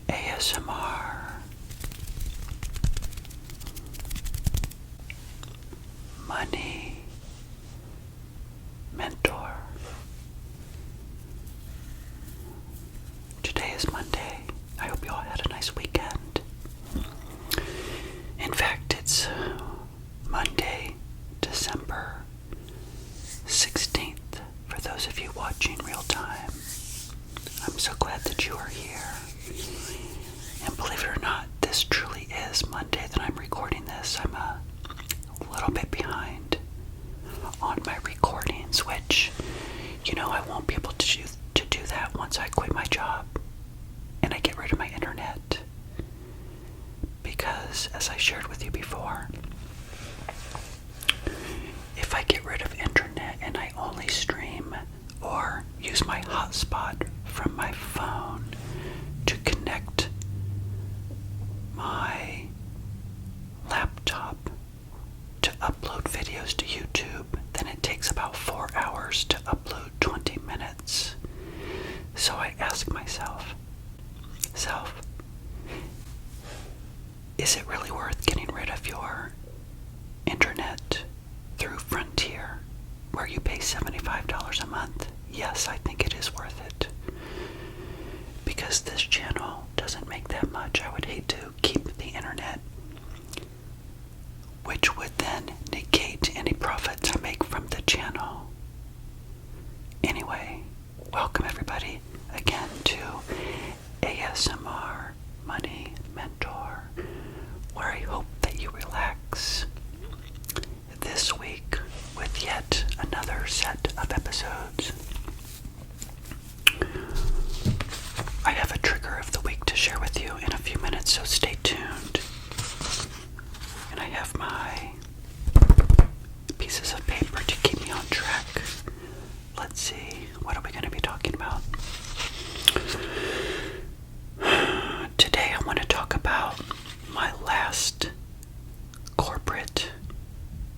ASMR Money Mentor. Today is Monday. I hope you all had a nice weekend. In fact, it's Monday, December 16th, for those of you watching real time. I'm so glad that you are here. And believe it or not, this truly is Monday that I'm recording this. I'm a little bit behind on my recordings, which, I won't be able to do that once I quit my job and I get rid of my internet. Because, as I shared with you before, if I get rid of internet and I only stream or use my hotspot from my phone to connect my laptop to upload videos to YouTube, then it takes about 4 hours to upload 20 minutes. So I ask myself, is it really worth getting rid of your internet through Frontier, where you pay $75 a month? Yes, I think it is worth it. Because this channel doesn't make that much. I would hate to keep the internet, which would then negate any profits I make from the channel. Anyway, welcome everybody again to ASMR Money Mentor, where I hope that you relax this week with yet another set of episodes. I have a trigger of the week to share with you in a few minutes, so stay tuned. And I have my pieces of paper to keep me on track. Let's see, what are we going to be talking about? Today I want to talk about my last corporate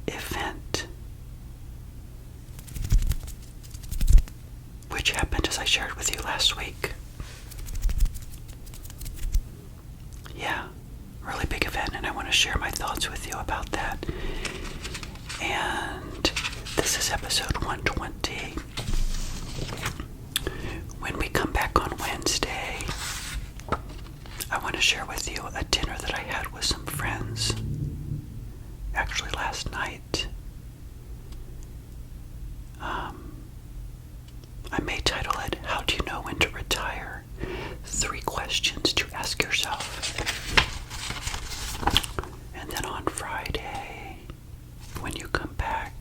event, which happened as I shared with you last week. Yeah, really big event, and I want to share my thoughts with you about that. And this is episode 120. When we come back on Wednesday, I want to share with you a dinner that I had with some friends, actually last night. I may title it, How Do You Know When to Retire? 3 questions to ask yourself. And then on Friday, when you come back,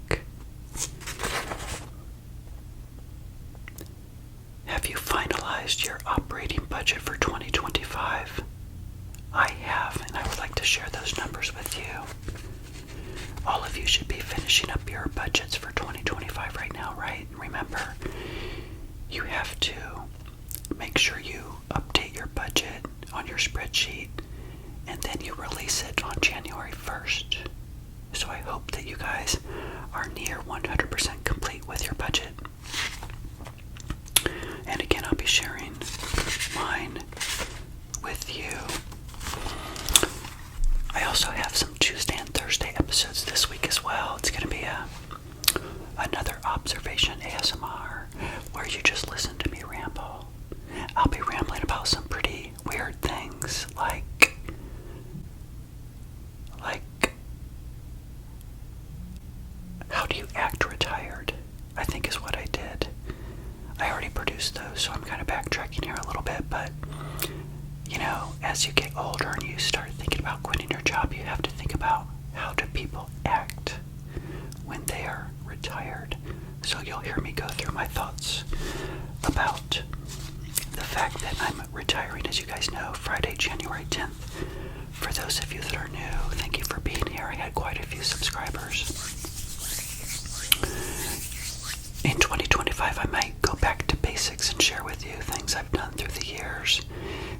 have you finalized your operating budget for 2025? I have, and I would like to share those numbers with you. All of you should be finishing up your budgets for 2025 right now, right? Remember, you have to make sure you update your budget on your spreadsheet, and then you release it on January 1st. So I hope that you guys are near 100% complete with your budget. And again, I'll be sharing mine with you. I also have some Tuesday and Thursday episodes this week as well. It's going to be another observation ASMR, where you just listen to me ramble. I'll be rambling about some pretty weird things, like how do you act retired, I think is what I did. I already produced those, so I'm kind of backtracking here a little bit, but as you get older and you start thinking about quitting your job, you have to think about how do people act when they are retired. So you'll hear me go through my thoughts about the fact that I'm retiring, as you guys know, Friday, January 10th. For those of you that are new, thank you for being here. I had quite a few subscribers. In 2025, I might go back to basics and share with you things I've done through the years.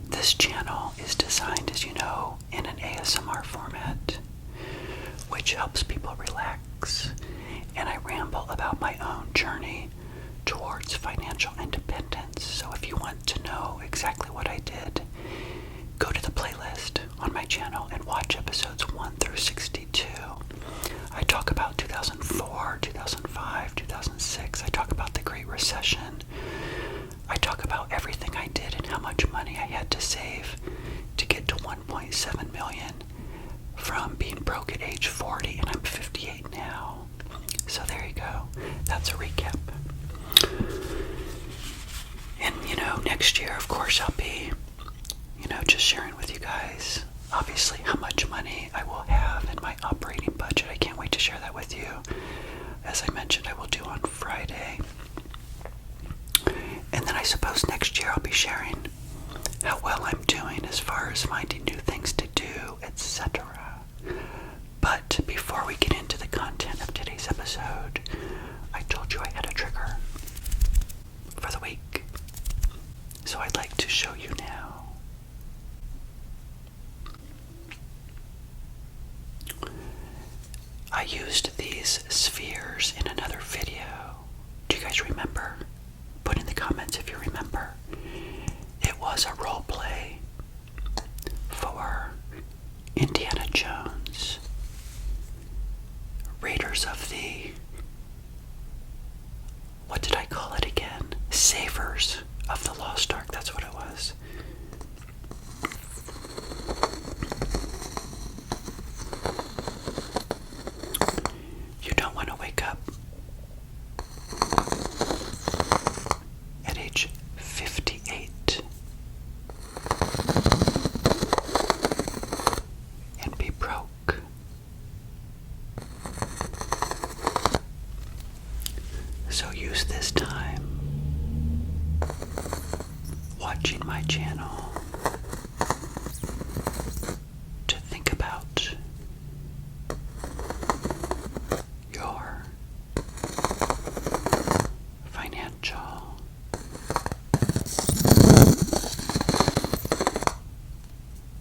This channel is designed, as you know, in an ASMR format, which helps people relax. And I ramble about my own journey towards financial independence. So if you want to know exactly what I did broke at age 40 and I'm 58 now. So there you go. That's a recap. And, next year, of course, I'll be, just sharing with you guys, obviously, how much money I will have in my operating budget. I can't wait to share that with you. As I mentioned, I will do on Friday. And then I suppose next year I'll be sharing how well I'm doing as far as finding new things to do, etc. But before we get into the content of today's episode, I told you I had a trigger for the week. So I'd like to show you now. I used these spheres in another video. Do you guys remember? Put in the comments if you remember. It was a role play for Indiana Jones, Raiders of the, what did I call it again? Savers of the Lost Ark, that's what it was. You don't want to wake up at age 58 and be broke. So use this time watching my channel to think about your financial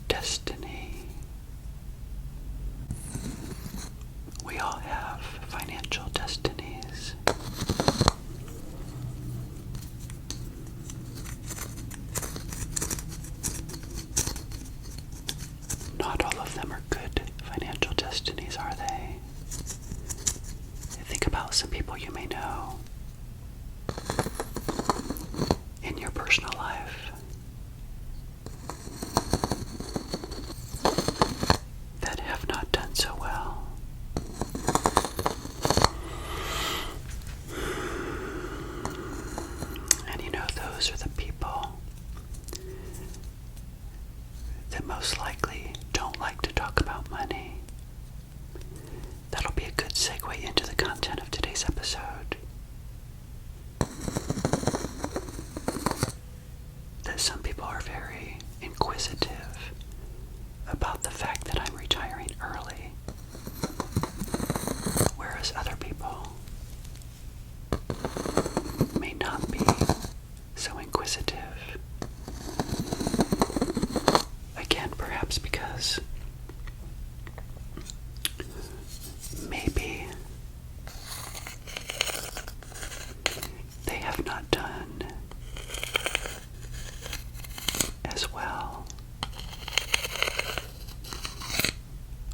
destiny. We all have financial destinies. Not all of them are good financial destinies, are they? Think about some people you may know in your personal life that have not done so well. And those are the people that most likely don't like to talk about money. That'll be a good segue into the content of today's episode. That some people are very inquisitive about the fact that I'm retiring early, whereas other people may not be so inquisitive. Again, perhaps because maybe they have not done as well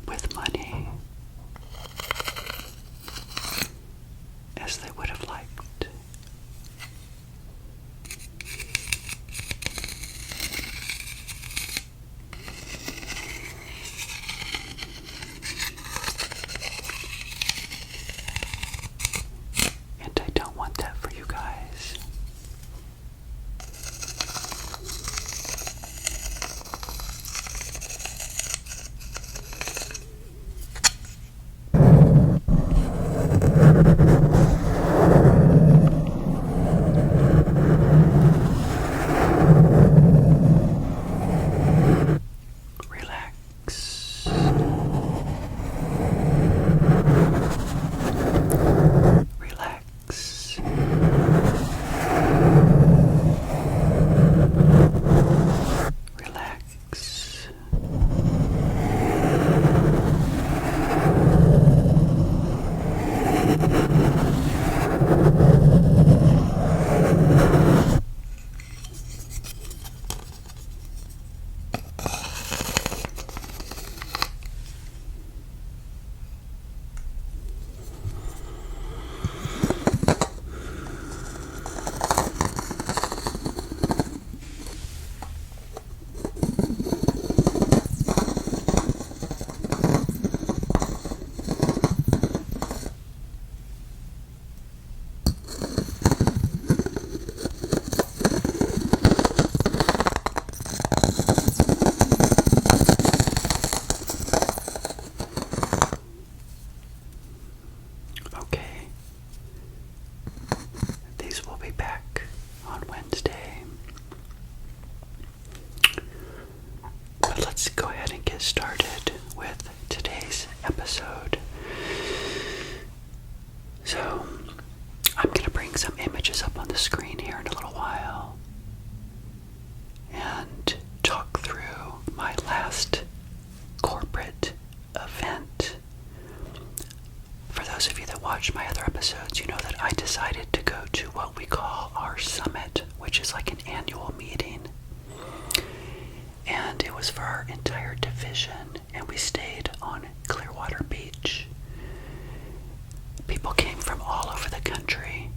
with money as they would have liked. Okay. These will be back on Wednesday. But let's go ahead and get started with today's episode. So, I'm going to bring some images up on the screen here in a little while and talk through my last corporate event. For those of you that watched my other episodes, you know that I decided to go to what we call our summit, which is like an annual meeting. And it was for our entire division, and we stayed on Clearwater Beach. People came from all over the country.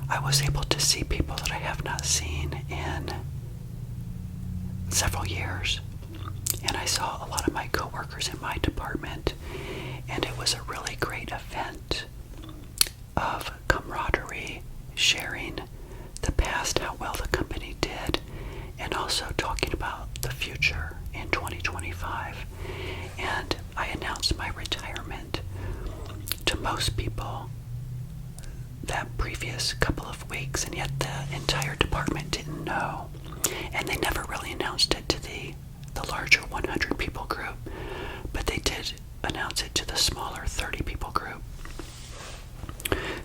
I was able to see people that I have not seen in several years. And I saw a lot of my coworkers in my department, and it was a really great event of camaraderie, sharing the past, how well the company did, and also talking about the future in 2025. And I announced my retirement to most people that previous couple of weeks, and yet the entire department didn't know. And they never really announced it to the larger 100 people group, but they did announce it to the smaller 30 people group.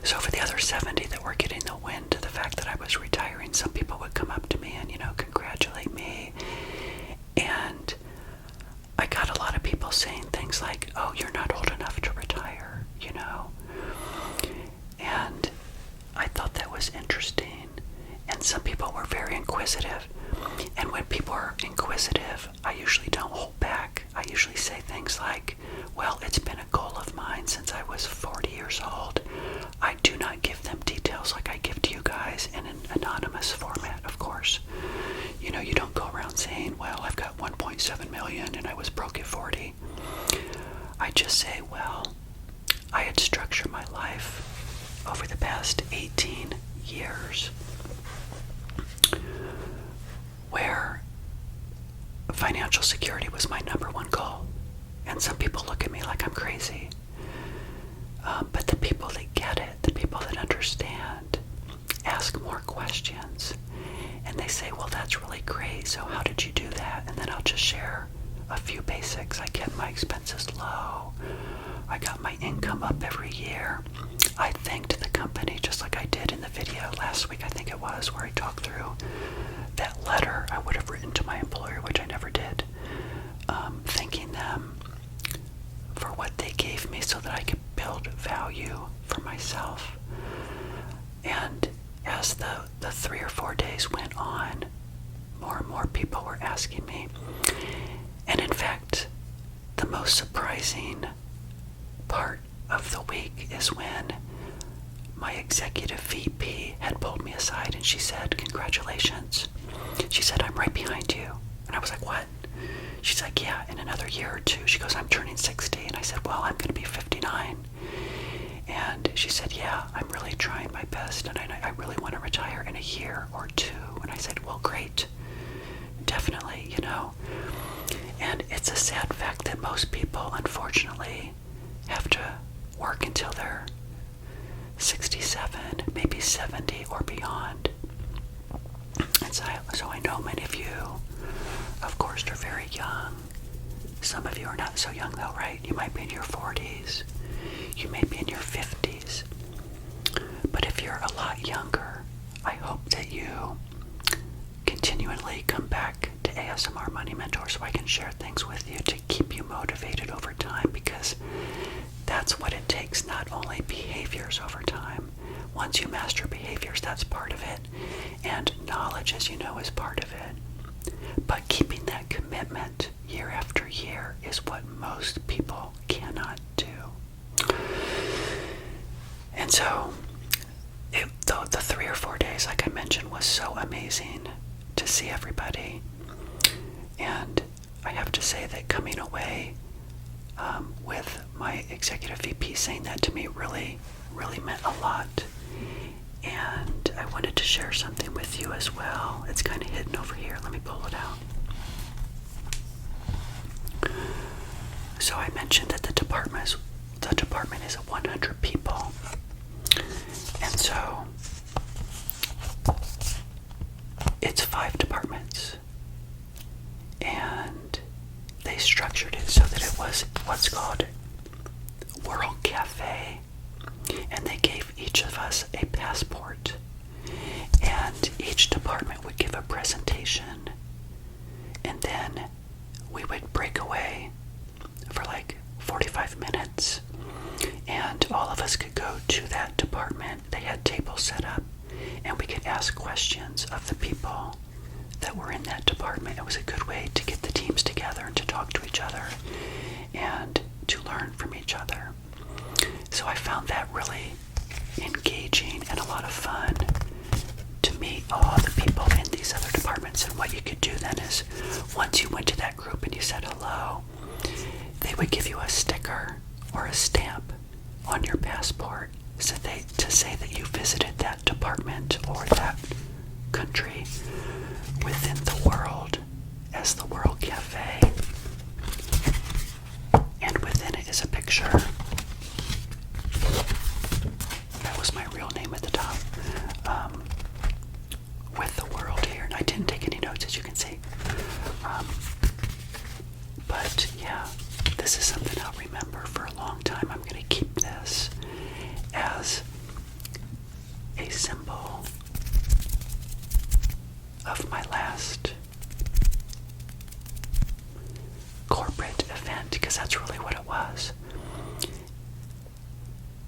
So for the other 70 that were getting the wind of the fact that I was retiring, some people would come up to me and, congratulate me. And I got a lot of people saying things like, oh, you're not old enough to retire, And I thought that was interesting. And some people were very inquisitive. And when people are inquisitive, I usually don't hold back. I usually say things like, well, it's been a goal of mine since I was 40 years old. I do not give them details like I give to you guys in an anonymous format, of course. You don't go around saying, well, I've got 1.7 million and I was broke at 40. I just say, well, I had structured my life over the past 18 years where financial security was my number one goal. And some people look at me like I'm crazy. But the people that get it, the people that understand, ask more questions. And they say, well, that's really great. So how did you do that? And then I'll just share a few basics. I kept my expenses low. I got my income up every year. I thanked the company just like I did in the video last week, I think it was, where I talked through that letter I would have written to my employer, which I never did, thanking them for what they gave me so that I could build value for myself. And as the 3 or 4 days went on, more and more people were asking me. And in fact, the most surprising part of the week is when my executive VP had pulled me aside and she said, congratulations. She said, I'm right behind you. And I was like, what? She's like, yeah, in another year or two. She goes, I'm turning 60. And I said, well, I'm going to be 59. And she said, yeah, I'm really trying my best, and I really want to retire in a year or two. And I said, well, great. Definitely, And it's a sad fact that most people, unfortunately, have to work until they're 67, maybe 70 or beyond. And so I know many of you, of course, are very young. Some of you are not so young though, right? You might be in your 40s. You may be in your 50s. But if you're a lot younger, I hope that you continually come back to ASMR Money Mentor so I can share things with you to keep you motivated over time, because that's what it takes, not only behaviors over time. Once you master behaviors, that's part of it. And knowledge, as you know, is part of it. But keeping that commitment year after year is what most people cannot do. And so, the 3 or 4 days, like I mentioned, was so amazing to see everybody. And I have to say that coming away with my executive VP saying that to me really, really meant a lot. And I wanted to share something with you as well. It's kind of hidden over here. Let me pull it out. So I mentioned that the department is 100 people. And so it's 5 departments. And they structured it so that it was what's called World Cafe. And they gave each of us a passport. And each department would give a presentation. And then we would break away for like 45 minutes. And all of us could go to that department. They had tables set up. And we could ask questions of the people that were in that department. It was a good way to get the teams together and to talk to each other and to learn from each other. So I found that really engaging and a lot of fun to meet all the people in these other departments. And what you could do then is, once you went to that group and you said hello, they would give you a sticker or a stamp on your passport to say that you visited that department or that country within the world as the World Cafe. And within it is a picture. That was my real name at the top. With the world here. And I didn't take any notes, as you can see. But yeah, this is something I'll remember for a long time. I'm going to keep this as a symbol of my last corporate event, because that's really what it was.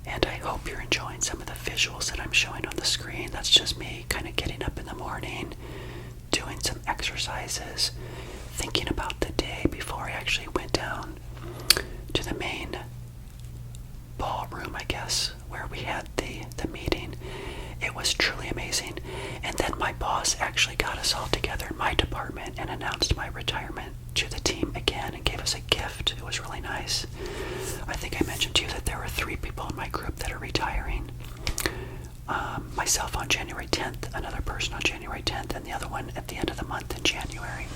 And I hope you're enjoying some of the visuals that I'm showing on the screen. That's just me kind of getting up in the morning, doing some exercises, thinking about the day before I actually went down to the main ballroom, I guess, where we had the meeting. It was truly amazing. And then my boss actually got us all together in my department and announced my retirement to the team again and gave us a gift. It was really nice. I think I mentioned to you that there were 3 people in my group that are retiring. Myself on January 10th, another person on January 10th, and the other one at the end of the month in January.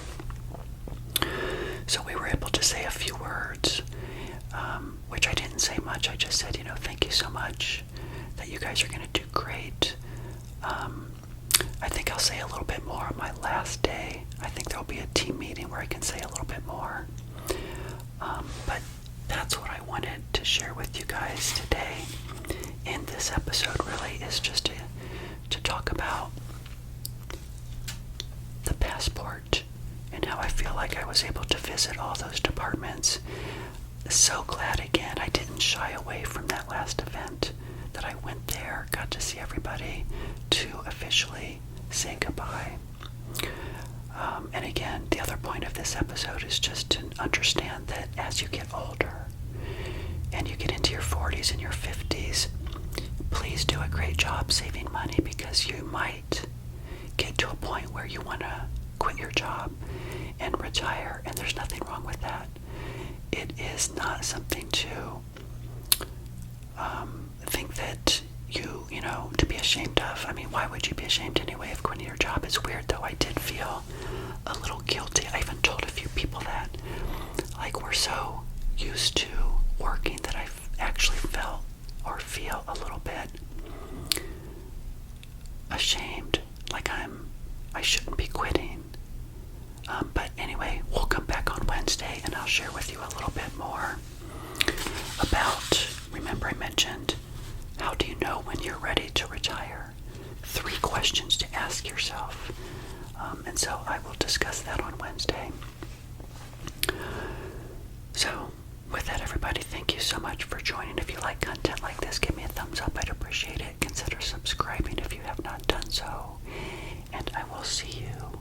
So we were able to say a few words, which I didn't say much. I just said, thank you so much, that you guys are going to do great. I think I'll say a little bit more on my last day. I think there'll be a team meeting where I can say a little bit more. But that's what I wanted to share with you guys today in this episode, really, is just to talk about the passport and how I feel like I was able to visit all those departments. So glad again I didn't shy away from that last event, that I went there, got to see everybody, to officially say goodbye. And again, the other point of this episode is just to understand that as you get older and you get into your 40s and your 50s, please do a great job saving money, because you might get to a point where you want to quit your job and retire, and there's nothing wrong with that. It is not something to think that to be ashamed of. I mean, why would you be ashamed anyway of quitting your job? It's weird though. I did feel a little guilty. I even told a few people that, like, we're so used to working that I actually felt or feel a little bit ashamed, like I shouldn't be quitting. But anyway, we'll come back on Wednesday and I'll share with you a little bit more about, remember I mentioned, how do you know when you're ready to retire? 3 questions to ask yourself. And so I will discuss that on Wednesday. So with that, everybody, thank you so much for joining. If you like content like this, give me a thumbs up. I'd appreciate it. Consider subscribing if you have not done so. And I will see you